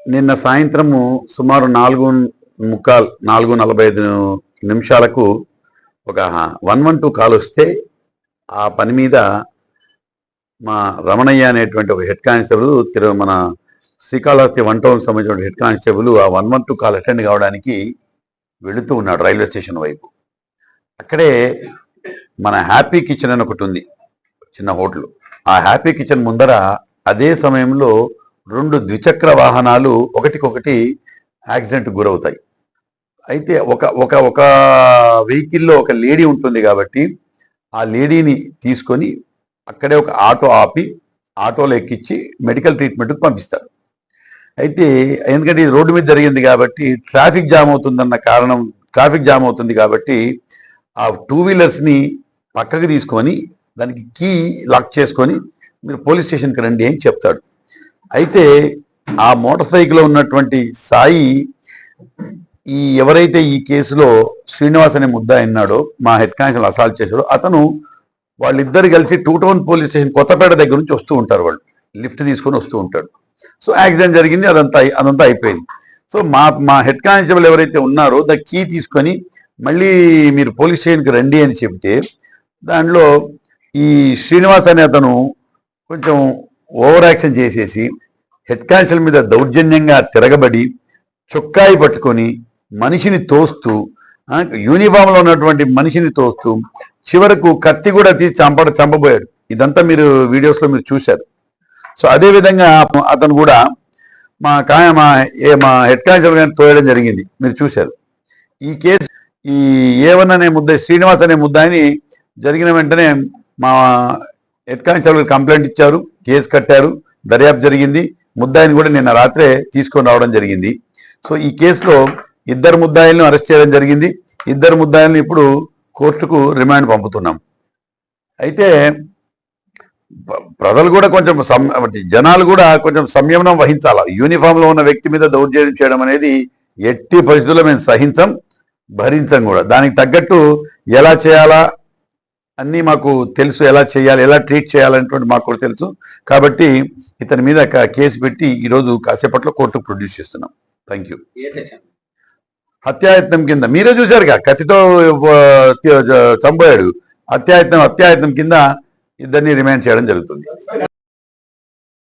నిన్న సాయంత్రము సుమారు 4:45 ఒక 112 కాల్ వస్తే ఆ పని మీద మా రమణయ్య అనేటువంటి ఒక హెడ్ కానిస్టేబుల్ మన శ్రీకాళహస్తి 1 టౌన్ సంబంధించిన హెడ్ కానిస్టేబుల్ ఆ 112 కాల్ అటెండ్ కావడానికి వెళుతూ ఉన్నాడు రైల్వే స్టేషన్ వైపు. అక్కడే మన హ్యాపీ కిచెన్ అని ఒకటి ఉంది, చిన్న హోటల్. ఆ హ్యాపీ కిచెన్ ముందర అదే సమయంలో 2 ద్విచక్ర వాహనాలు ఒకటికొకటి యాక్సిడెంట్ గురవుతాయి. అయితే ఒక వెహికల్లో ఒక లేడీ ఉంటుంది కాబట్టి ఆ లేడీని తీసుకొని అక్కడే ఒక ఆటో ఆపి ఆటోలో ఎక్కించి మెడికల్ ట్రీట్మెంట్కి పంపిస్తారు. అయితే ఎందుకంటే ఇది రోడ్డు మీద జరిగింది కాబట్టి ట్రాఫిక్ జామ్ అవుతుంది కాబట్టి ఆ 2 వీలర్స్ని పక్కకు తీసుకొని దానికి కీ లాక్ చేసుకొని మీరు పోలీస్ స్టేషన్కి రండి అని చెప్తాడు. అయితే ఆ మోటార్ సైకిల్లో ఉన్నటువంటి సాయి ఎవరైతే ఈ కేసులో శ్రీనివాస్ అనే ముద్దాయి ఉన్నాడో, మా హెడ్ కానిస్టేబుల్ అసాల్ట్ చేశాడో, అతను వాళ్ళిద్దరు కలిసి 2 టౌన్ పోలీస్ స్టేషన్ కొత్తపేట దగ్గర నుంచి వస్తూ ఉంటారు. వాళ్ళు లిఫ్ట్ తీసుకొని వస్తూ ఉంటాడు. సో యాక్సిడెంట్ జరిగింది, అదంతా అయిపోయింది. సో మా హెడ్ కానిస్టేబుల్ ఎవరైతే ఉన్నారో దా కీ తీసుకొని మళ్ళీ మీరు పోలీస్ స్టేషన్కి రండి అని చెప్తే దాంట్లో ఈ శ్రీనివాస్ అనే అతను కొంచెం ఓవర్ యాక్షన్ చేసేసి హెడ్ కానిస్టేబుల్ మీద దౌర్జన్యంగా తిరగబడి చొక్కాయి పట్టుకొని మనిషిని తోస్తూ, యూనిఫామ్లో ఉన్నటువంటి మనిషిని తోస్తూ చివరకు కత్తి కూడా తీసి చంపబోయాడు. ఇదంతా మీరు వీడియోస్లో మీరు చూశారు. సో అదేవిధంగా అతను కూడా మా హెడ్ కానిస్టేబుల్ గారిని తోయడం జరిగింది, మీరు చూశారు. ఈ కేసు ఈ A1 అనే ముద్దాయి శ్రీనివాస్ అనే ముద్దాయిని జరిగిన వెంటనే మా హెడ్ కానిస్టేబుల్ కంప్లైంట్ ఇచ్చారు, కేసు కట్టారు, దర్యాప్తు జరిగింది. ముద్దాయిని కూడా నిన్న రాత్రే తీసుకొని రావడం జరిగింది. సో ఈ కేసులో 2 ముద్దాయిలను అరెస్ట్ చేయడం జరిగింది. 2 ముద్దాయిలను ఇప్పుడు కోర్టుకు రిమాండ్ పంపుతున్నాం. అయితే ప్రజలు కూడా కొంచెం జనాలు కూడా కొంచెం సంయమనం వహించాలి. యూనిఫామ్లో ఉన్న వ్యక్తి మీద దౌర్జన్యం చేయడం అనేది ఎట్టి పరిస్థితుల్లో మేము భరించం కూడా. దానికి తగ్గట్టు ఎలా చేయాలా అన్నీ మాకు తెలుసు, ఎలా చేయాలి, ఎలా ట్రీట్ చేయాలనేటువంటి మాకు కూడా తెలుసు. కాబట్టి ఇతని మీద కేసు పెట్టి ఈరోజు కాసేపట్లో కోర్టుకు ప్రొడ్యూస్ చేస్తున్నాం. Thank you. హత్యాయత్నం కింద మీరే చూశారుగా, కత్తితో చంపోయాడు. హత్యాయత్నం కింద 2 రిమాండ్ చేయడం జరుగుతుంది.